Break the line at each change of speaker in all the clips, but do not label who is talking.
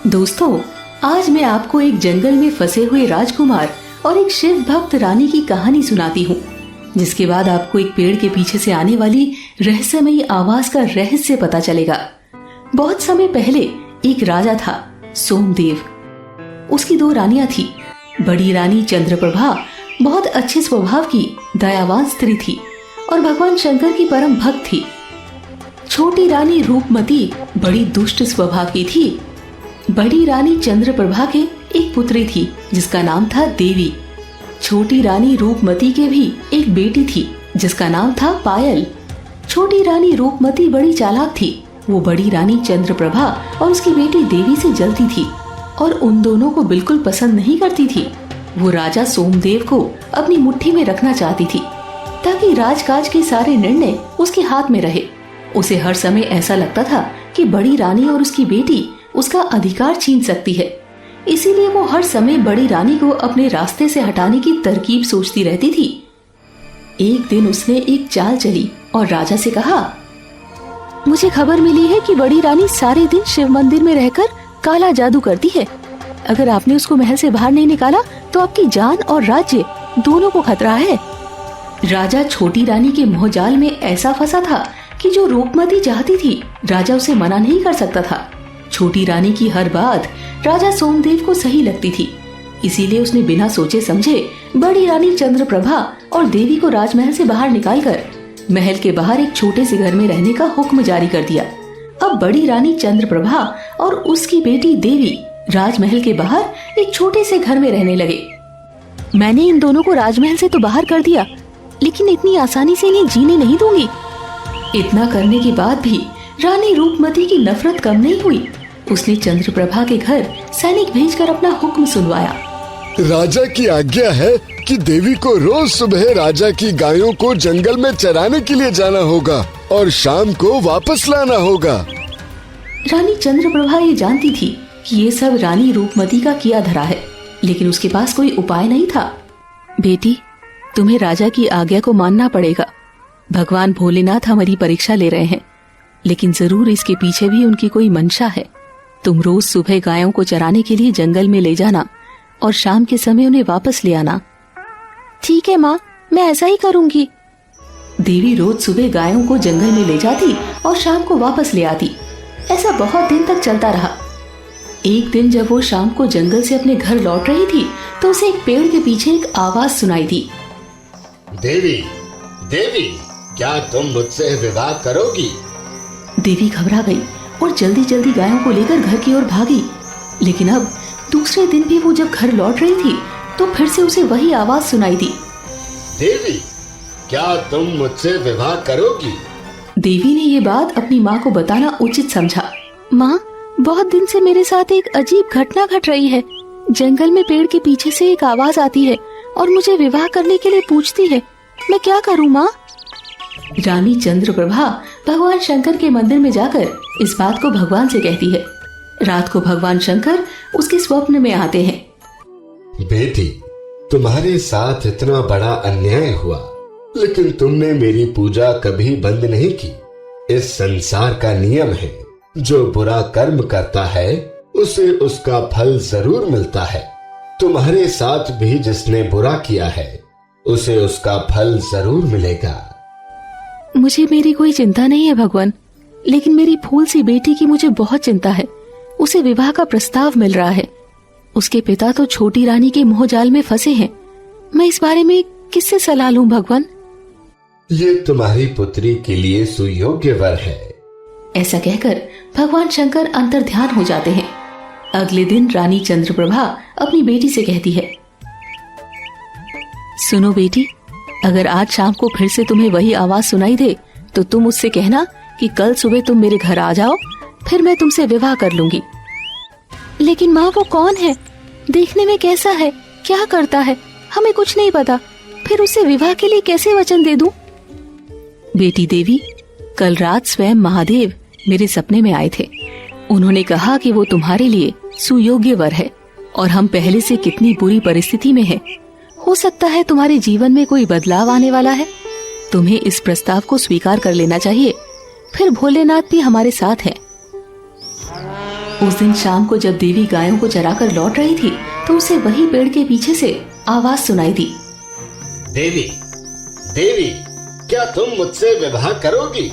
दोस्तों, आज मैं आपको एक जंगल में फंसे हुए राजकुमार और एक शिव भक्त रानी की कहानी सुनाती हूँ, जिसके बाद आपको एक पेड़ के पीछे से आने वाली रहस्यमयी आवाज का रहस्य पता चलेगा। बहुत समय पहले एक राजा था, सोमदेव। उसकी 2 रानियां थी। बड़ी रानी चंद्रप्रभा बहुत अच्छे स्वभाव की दयावान स्त्री थी और भगवान शंकर की परम भक्त थी। छोटी रानी रूपमती बड़ी दुष्ट स्वभाव की थी। बड़ी रानी चंद्रप्रभा के एक पुत्री थी जिसका नाम था देवी। छोटी रानी रूपमती के भी एक बेटी थी जिसका नाम था पायल। छोटी रानी रूपमती बड़ी चालाक थी। वो बड़ी रानी चंद्रप्रभा और उसकी बेटी देवी से जलती थी और उन दोनों को बिल्कुल पसंद नहीं करती थी। वो राजा सोमदेव को अपनी मुट्ठी में रखना चाहती थी ताकि राजकाज के सारे निर्णय उसके हाथ में रहे। उसे हर समय ऐसा लगता था कि बड़ी रानी और उसकी बेटी उसका अधिकार छीन सकती है। इसीलिए वो हर समय बड़ी रानी को अपने रास्ते से हटाने की तरकीब सोचती रहती थी। एक दिन उसने एक चाल चली और राजा से कहा, मुझे खबर मिली है कि बड़ी रानी सारे दिन शिव मंदिर में रहकर काला जादू करती है। अगर आपने उसको महल से बाहर नहीं निकाला तो आपकी जान और राज्य दोनों को खतरा है। राजा छोटी रानी के मोहजाल में ऐसा फंसा था कि जो रूपमती चाहती थी राजा उसे मना नहीं कर सकता था। छोटी रानी की हर बात राजा सोमदेव को सही लगती थी, इसीलिए उसने बिना सोचे समझे बड़ी रानी चंद्रप्रभा और देवी को राजमहल से बाहर निकालकर महल के बाहर एक छोटे से घर में रहने का हुक्म जारी कर दिया। अब बड़ी रानी चंद्रप्रभा और उसकी बेटी देवी राजमहल के बाहर एक छोटे से घर में रहने लगे। मैंने इन दोनों को राजमहल से तो बाहर कर दिया, लेकिन इतनी आसानी से इन्हें जीने नहीं दूंगी। इतना करने के बाद भी रानी रूपमती की नफरत कम नहीं हुई। उसने चंद्रप्रभा के घर सैनिक भेजकर अपना हुक्म सुनवाया।
राजा की आज्ञा है कि देवी को रोज सुबह राजा की गायों को जंगल में चराने के लिए जाना होगा और शाम को वापस लाना होगा।
रानी चंद्रप्रभा ये जानती थी कि ये सब रानी रूपमती का किया धरा है, लेकिन उसके पास कोई उपाय नहीं था। बेटी, तुम्हें राजा की आज्ञा को मानना पड़ेगा। भगवान भोलेनाथ हमारी परीक्षा ले रहे हैं, लेकिन जरूर इसके पीछे भी उनकी कोई मंशा है। तुम रोज सुबह गायों को चराने के लिए जंगल में ले जाना और शाम के समय उन्हें वापस ले आना। ठीक है माँ, मैं ऐसा ही करूँगी। देवी रोज सुबह गायों को जंगल में ले जाती और शाम को वापस ले आती। ऐसा बहुत दिन तक चलता रहा। एक दिन जब वो शाम को जंगल से अपने घर लौट रही थी तो उसे एक पेड़ के पीछे एक आवाज सुनाई दी।
देवी, देवी, क्या तुम मुझसे विवाह करोगी?
देवी घबरा गई और जल्दी जल्दी गायों को लेकर घर की ओर भागी। लेकिन अब दूसरे दिन भी वो जब घर लौट रही थी तो फिर से उसे वही आवाज सुनाई दी।
देवी, क्या तुम मुझसे विवाह करोगी?
देवी ने ये बात अपनी माँ को बताना उचित समझा। माँ, बहुत दिन से मेरे साथ एक अजीब घटना घट रही है। जंगल में पेड़ के पीछे से एक आवाज आती है और मुझे विवाह करने के लिए पूछती है। मैं क्या करूँ माँ? रानी चंद्रप्रभा भगवान शंकर के मंदिर में जाकर इस बात को भगवान से कहती है। रात को भगवान शंकर उसके स्वप्न में आते हैं।
बेटी, तुम्हारे साथ इतना बड़ा अन्याय हुआ, लेकिन तुमने मेरी पूजा कभी बंद नहीं की। इस संसार का नियम है, जो बुरा कर्म करता है उसे उसका फल जरूर मिलता है। तुम्हारे साथ भी जिसने बुरा किया है उसे उसका फल जरूर मिलेगा।
मुझे मेरी कोई चिंता नहीं है भगवान, लेकिन मेरी फूल सी बेटी की मुझे बहुत चिंता है। उसे विवाह का प्रस्ताव मिल रहा है। उसके पिता तो छोटी रानी के मोहजाल में फंसे हैं। मैं इस बारे में किससे सलाह लूं भगवान?
ये तुम्हारी पुत्री के लिए सुयोग्य वर है।
ऐसा कहकर भगवान शंकर अंतर्ध्यान हो जाते हैं। अगले दिन रानी चंद्रप्रभा अपनी बेटी से कहती है, सुनो बेटी, अगर आज शाम को फिर से तुम्हें वही आवाज सुनाई दे तो तुम उससे कहना कि कल सुबह तुम मेरे घर आ जाओ, फिर मैं तुमसे विवाह कर लूंगी। लेकिन माँ, वो कौन है? देखने में कैसा है? क्या करता है? हमें कुछ नहीं पता। फिर उसे विवाह के लिए कैसे वचन दे दूं? बेटी देवी, कल रात स्वयं महादेव मेरे सपने में आए थे। उन्होंने कहा कि वो तुम्हारे लिए सुयोग्य वर है और हम पहले से कितनी बुरी परिस्थिति में हैं। हो सकता है तुम्हारे जीवन में कोई बदलाव आने वाला है। तुम्हें इस प्रस्ताव को स्वीकार कर लेना चाहिए, फिर भोलेनाथ भी हमारे साथ है। उस दिन शाम को जब देवी गायों को चराकर लौट रही थी तो उसे वही पेड़ के पीछे से आवाज सुनाई दी।
देवी, देवी, क्या तुम मुझसे विवाह करोगी?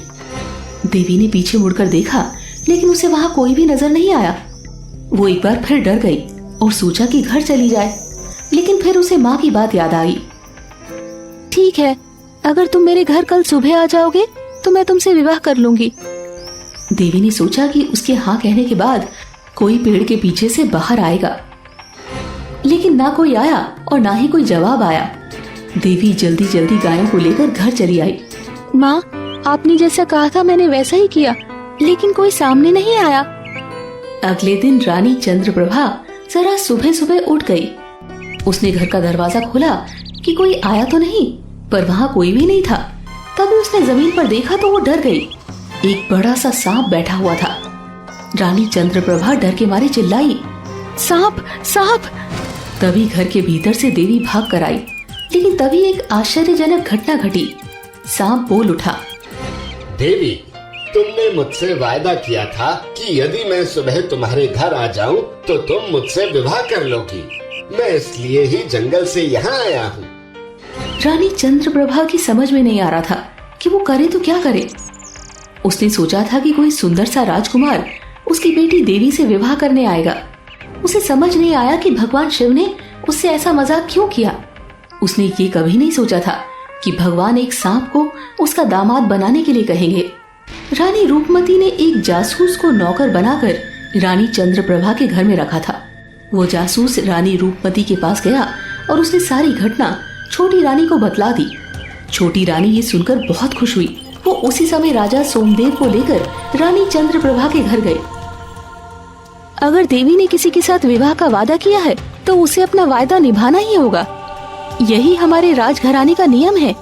देवी ने पीछे मुड़कर देखा लेकिन उसे वहाँ कोई भी नजर नहीं आया। वो एक बार फिर डर गई और सोचा कि घर चली जाए, लेकिन फिर उसे माँ की बात याद आई। ठीक है, अगर तुम मेरे घर कल सुबह आ जाओगे तो मैं तुमसे विवाह कर लूंगी। देवी ने सोचा कि उसके हाँ कहने के बाद कोई पेड़ के पीछे से बाहर आएगा, लेकिन ना कोई आया और ना ही कोई जवाब आया। देवी जल्दी जल्दी गायों को लेकर घर चली आई। माँ, आपने जैसा कहा था मैंने वैसा ही किया, लेकिन कोई सामने नहीं आया। अगले दिन रानी चंद्रप्रभा जरा सुबह सुबह उठ गई। उसने घर का दरवाजा खोला कि कोई आया तो नहीं, पर वहाँ कोई भी नहीं था। तभी उसने जमीन पर देखा तो वो डर गई। एक बड़ा सा सांप बैठा हुआ था। रानी चंद्रप्रभा डर के मारे चिल्लाई, सांप, सांप। तभी घर के भीतर से देवी भाग कर आई, लेकिन तभी एक आश्चर्यजनक घटना घटी। सांप बोल उठा,
देवी, तुमने मुझसे वायदा किया था कि यदि मैं सुबह तुम्हारे घर आ जाऊं तो तुम मुझसे विवाह कर लोगी। मैं इसलिए ही जंगल से यहाँ आया हूँ।
रानी चंद्रप्रभा की समझ में नहीं आ रहा था कि वो करे तो क्या करे। उसने सोचा था कि कोई सुंदर सा राजकुमार उसकी बेटी देवी से विवाह करने आएगा। उसे समझ नहीं आया कि भगवान शिव ने उससे ऐसा मजाक क्यों किया। उसने ये कभी नहीं सोचा था कि भगवान एक सांप को उसका दामाद बनाने के लिए कहेंगे। रानी रूपमती ने एक जासूस को नौकर बनाकर रानी चंद्रप्रभा के घर में रखा था। वो जासूस रानी रूपमती के पास गया और उसने सारी घटना छोटी रानी को बतला दी। छोटी रानी ये सुनकर बहुत खुश हुई। वो उसी समय राजा सोमदेव को लेकर रानी चंद्रप्रभा के घर गए। अगर देवी ने किसी के साथ विवाह का वादा किया है तो उसे अपना वायदा निभाना ही होगा। यही हमारे राजघराने का नियम है।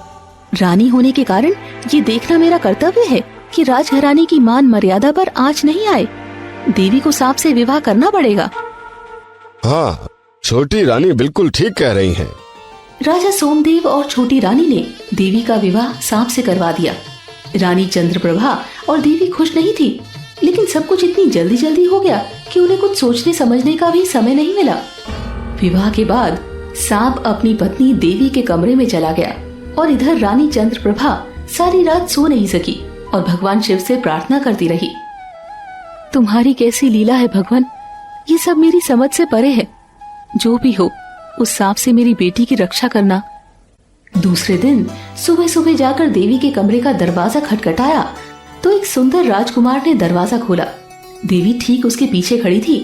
रानी होने के कारण ये देखना मेरा कर्तव्य है कि राजघराने की मान मर्यादा पर आंच नहीं आए। देवी को सांप से विवाह करना पड़ेगा।
हाँ, छोटी रानी बिल्कुल ठीक कह रही हैं।
राजा सोमदेव और छोटी रानी ने देवी का विवाह सांप से करवा दिया। रानी चंद्रप्रभा और देवी खुश नहीं थी, लेकिन सब कुछ इतनी जल्दी जल्दी हो गया कि उन्हें कुछ सोचने समझने का भी समय नहीं मिला। विवाह के बाद सांप अपनी पत्नी देवी के कमरे में चला गया और इधर रानी चंद्रप्रभा सारी रात सो नहीं सकी और भगवान शिव से प्रार्थना करती रही। तुम्हारी कैसी लीला है भगवान, ये सब मेरी समझ से परे है। जो भी हो, उस सांप से मेरी बेटी की रक्षा करना। दूसरे दिन सुबह सुबह जाकर देवी के कमरे का दरवाजा खटखटाया तो एक सुंदर राजकुमार ने दरवाजा खोला। देवी ठीक उसके पीछे खड़ी थी।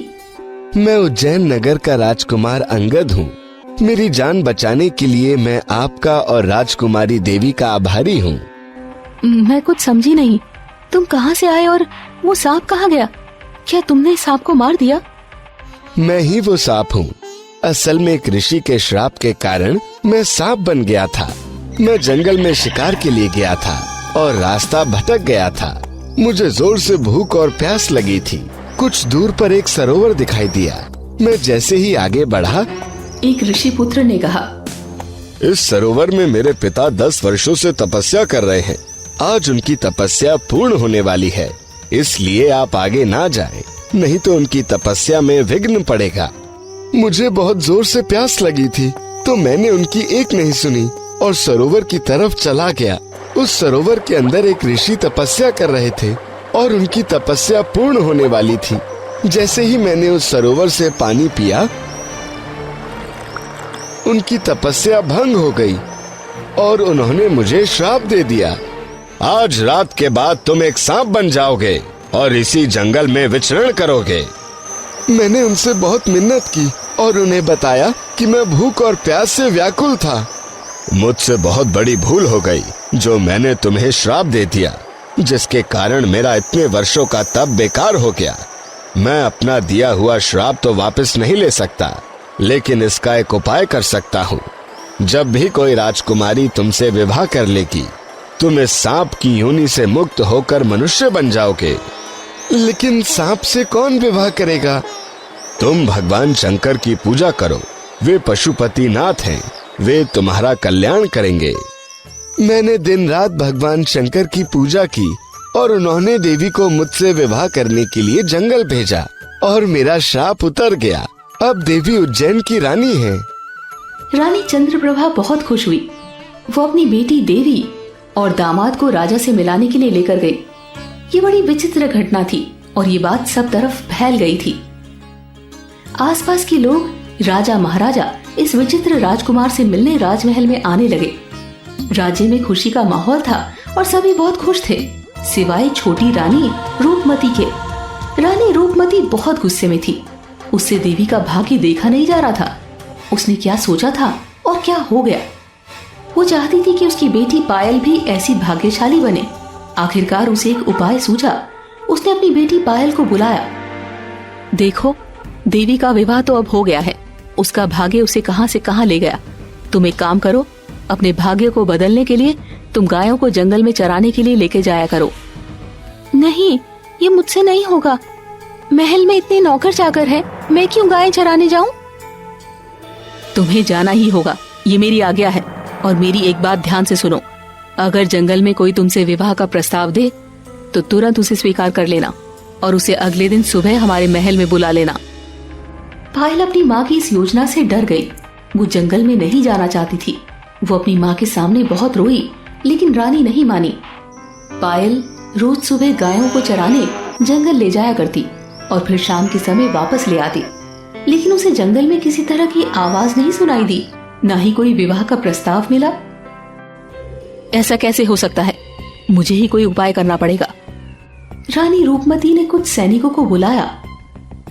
मैं उज्जैन नगर का राजकुमार अंगद हूँ। मेरी जान बचाने के लिए मैं आपका और राजकुमारी देवी का आभारी हूँ।
मैं कुछ समझी नहीं, तुम कहाँ से आए और वो सांप कहाँ गया? क्या तुमने सांप को मार दिया?
मैं ही वो सांप हूँ। असल में एक ऋषि के श्राप के कारण मैं सांप बन गया था। मैं जंगल में शिकार के लिए गया था और रास्ता भटक गया था। मुझे जोर से भूख और प्यास लगी थी। कुछ दूर पर एक सरोवर दिखाई दिया। मैं जैसे ही आगे बढ़ा,
एक ऋषि पुत्र ने कहा,
इस सरोवर में मेरे पिता 10 वर्षों से तपस्या कर रहे हैं। आज उनकी तपस्या पूर्ण होने वाली है, इसलिए आप आगे ना जाएं, नहीं तो उनकी तपस्या में विघ्न पड़ेगा। मुझे बहुत जोर से प्यास लगी थी तो मैंने उनकी एक नहीं सुनी और सरोवर की तरफ चला गया। उस सरोवर के अंदर एक ऋषि तपस्या कर रहे थे और उनकी तपस्या पूर्ण होने वाली थी। जैसे ही मैंने उस सरोवर से पानी पिया, उनकी तपस्या भंग हो गई और उन्होंने मुझे श्राप दे दिया। आज रात के बाद तुम एक सांप बन जाओगे और इसी जंगल में विचरण करोगे। मैंने उनसे बहुत मिन्नत की और उन्हें बताया कि मैं भूख और प्यास से व्याकुल था। मुझसे बहुत बड़ी भूल हो गई जो मैंने तुम्हें श्राप दे दिया, जिसके कारण मेरा इतने वर्षों का तप बेकार हो गया। मैं अपना दिया हुआ श्राप तो वापस नहीं ले सकता, लेकिन इसका एक उपाय कर सकता हूँ। जब भी कोई राजकुमारी तुमसे विवाह कर लेगी, तुम इस सांप की योनि से मुक्त होकर मनुष्य बन जाओगे। लेकिन सांप से कौन विवाह करेगा? तुम भगवान शंकर की पूजा करो, वे पशुपति नाथ हैं, वे तुम्हारा कल्याण करेंगे। मैंने दिन रात भगवान शंकर की पूजा की और उन्होंने देवी को मुझसे विवाह करने के लिए जंगल भेजा। और मेरा श्राप उतर गया। अब देवी उज्जैन की रानी है।
रानी चंद्रप्रभा बहुत खुश हुई। वो अपनी बेटी देवी और दामाद को राजा से मिलाने के लिए लेकर गई। ये बड़ी विचित्र घटना थी और ये बात सब तरफ फैल गई थी। आसपास के लोग, राजा महाराजा इस विचित्र राजकुमार से मिलने राजमहल में आने लगे। राज्य में खुशी का माहौल था और सभी बहुत खुश थे, सिवाय छोटी रानी रूपमती के। रानी रूपमती बहुत गुस्से में थी। उससे देवी का भाग्य देखा नहीं जा रहा था। उसने क्या सोचा था और क्या हो गया। वो चाहती थी कि उसकी बेटी पायल भी ऐसी भाग्यशाली बने। आखिरकार उसे एक उपाय सूझा। उसने अपनी बेटी पायल को बुलाया। देखो, देवी का विवाह तो अब हो गया है। उसका भाग्य उसे कहां से कहां ले गया। तुम एक काम करो, अपने भाग्य को बदलने के लिए तुम गायों को जंगल में चराने के लिए लेके जाया करो। नहीं, ये मुझसे नहीं होगा। महल में इतने नौकर चाकर हैं, मैं क्यों गायें चराने जाऊं? तुम्हें जाना ही होगा, ये मेरी आज्ञा है। और मेरी एक बात ध्यान से सुनो, अगर जंगल में कोई तुमसे विवाह का प्रस्ताव दे तो तुरंत उसे स्वीकार कर लेना और उसे अगले दिन सुबह हमारे महल में बुला लेना। पायल अपनी माँ की इस योजना से डर गई। वो जंगल में नहीं जाना चाहती थी। वो अपनी माँ के सामने बहुत रोई, लेकिन रानी नहीं मानी। पायल रोज सुबह गायों को चराने जंगल ले जाया करती और फिर शाम के समय वापस ले आती, लेकिन उसे जंगल में किसी तरह की आवाज नहीं सुनाई दी, ना ही कोई विवाह का प्रस्ताव मिला। ऐसा कैसे हो सकता है? मुझे ही कोई उपाय करना पड़ेगा। रानी रूपमती ने कुछ सैनिकों को बुलाया।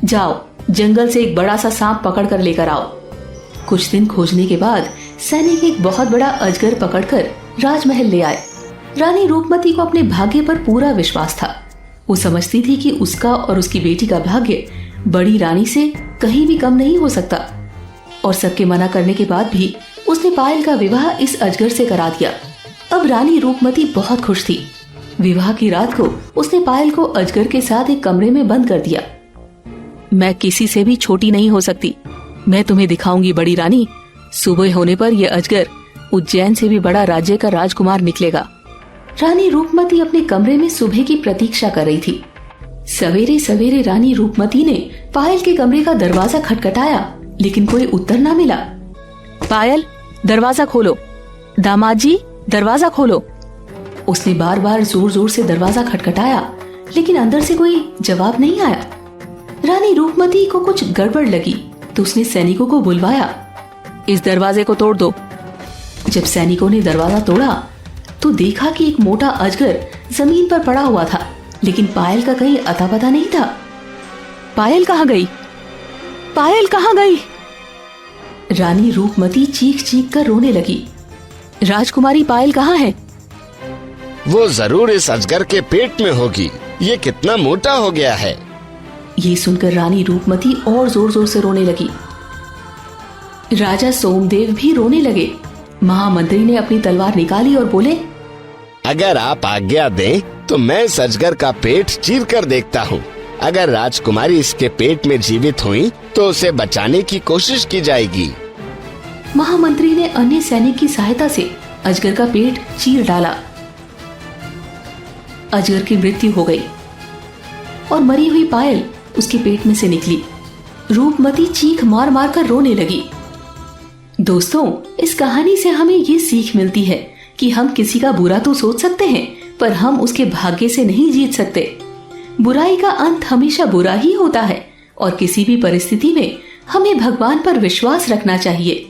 जाओ, जंगल से एक बड़ा सा सांप पकड़ कर लेकर आओ। कुछ दिन खोजने के बाद सैनिक एक बहुत बड़ा अजगर पकड़कर राजमहल ले आए। रानी रूपमती को अपने भाग्य पर पूरा विश्वास था। वो समझती थी कि उसका और उसकी बेटी का भाग्य बड़ी रानी से कहीं भी कम नहीं हो सकता। और सबके मना करने के बाद भी उसने पायल का विवाह इस अजगर से करा दिया। अब रानी रूपमती बहुत खुश थी। विवाह की रात को उसने पायल को अजगर के साथ एक कमरे में बंद कर दिया। मैं किसी से भी छोटी नहीं हो सकती। मैं तुम्हें दिखाऊंगी बड़ी रानी। सुबह होने पर यह अजगर उज्जैन से भी बड़ा राज्य का राजकुमार निकलेगा। रानी रूपमती अपने कमरे में सुबह की प्रतीक्षा कर रही थी। सवेरे सवेरे रानी रूपमती ने पायल के कमरे का दरवाजा खटखटाया, लेकिन कोई उत्तर ना मिला। पायल, दरवाजा खोलो। दामाद जी, दरवाजा खोलो। उसने बार बार जोर जोर से दरवाजा खटखटाया, लेकिन अंदर से कोई जवाब नहीं आया। रानी रूपमती को कुछ गड़बड़ लगी तो उसने सैनिकों को बुलवाया। इस दरवाजे को तोड़ दो। जब सैनिकों ने दरवाजा तोड़ा तो देखा कि एक मोटा अजगर जमीन पर पड़ा हुआ था, लेकिन पायल का कहीं अता पता नहीं था। पायल कहाँ गई? पायल कहाँ गई? रानी रूपमती चीख चीख कर रोने लगी। राजकुमारी पायल कहाँ है?
वो जरूर इस अजगर के पेट में होगी। ये कितना मोटा हो गया है।
ये सुनकर रानी रूपमती और जोर जोर से रोने लगी। राजा सोमदेव भी रोने लगे। महामंत्री ने अपनी तलवार निकाली और बोले,
अगर आप आज्ञा दें तो मैं इस अजगर का पेट चीर कर देखता हूँ। अगर राजकुमारी इसके पेट में जीवित हुई तो उसे बचाने की कोशिश की जाएगी।
महामंत्री ने अन्य सैनिक की सहायता से अजगर का पेट चीर डाला। अजगर की मृत्यु हो गई और मरी हुई पायल उसके पेट में से निकली। रूपमती चीख मार मार कर रोने लगी। दोस्तों, इस कहानी से हमें ये सीख मिलती है कि हम किसी का बुरा तो सोच सकते हैं, पर हम उसके भाग्य से नहीं जीत सकते। बुराई का अंत हमेशा बुरा ही होता है और किसी भी परिस्थिति में हमें भगवान पर विश्वास रखना चाहिए।